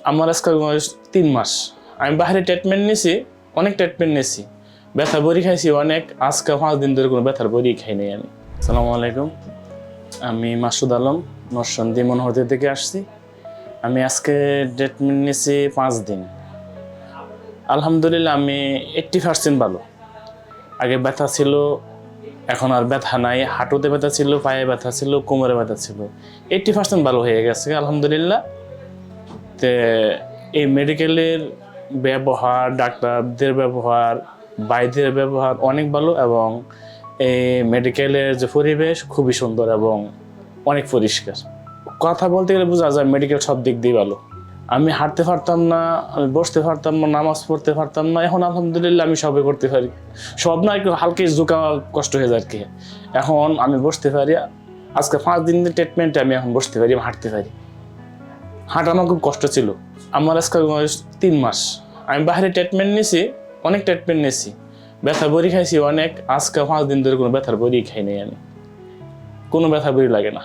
আমার আজকে বয়স 3 মাস। আমি বাইরে ট্রিটমেন্ট নিয়েছি, অনেক ট্রিটমেন্ট নিয়েছি, ব্যথার বড়ি খাইছি অনেক। আজকে 5 দিন ধরে কোনো ব্যথার বড়ি খাই নাই আমি। আসসালামু আলাইকুম, আমি মাসুদ আলম, নরসিংদী মনোহরদী থেকে আসছি। আমি আজকে ট্রিটমেন্ট নিয়েছি 5 দিন। আলহামদুলিল্লাহ আমি 80% ভালো। আগে ব্যথা ছিল, এখন আর ব্যথা নাই। হাঁটুতে ব্যথা ছিল, পায়ে ব্যথা ছিল, কোমরে ব্যথা ছিল, 80% ভালো হয়ে গেছে আলহামদুলিল্লাহ। তে এই মেডিকেলের ব্যবহার, ডাক্তারদের ব্যবহার, বাইদের ব্যবহার অনেক ভালো, এবং এই মেডিকেলের যে পরিবেশ খুবই সুন্দর এবং অনেক পরিষ্কার। কথা বলতে গেলে বোঝা যায় মেডিকেল সব দিক দিয়ে ভালো। আমি হাঁটতে পারতাম না, আমি বসতে পারতাম না, নামাজ পড়তে পারতাম না। এখন আলহামদুলিল্লাহ আমি সবে করতে পারি। সব না, একটু হালকা ঝুঁকা কষ্ট হয়ে যায় আর কি। এখন আমি বসতে পারি। আজকে 5 দিনের ট্রিটমেন্টে আমি এখন বসতে পারি, হাঁটতে পারি। হাঁটা আমার খুব কষ্ট ছিল। আমার আজকে বয়স 3 মাস। আমি বাইরে ট্রিটমেন্ট নিয়েছি, অনেক ট্রিটমেন্ট নিয়েছি, ব্যথার বড়ি খাইছি অনেক। আজকে 5 দিন ধরে কোনো ব্যথার বড়ি খাই নাই আমি, কোনো ব্যথার বড়ি লাগে না।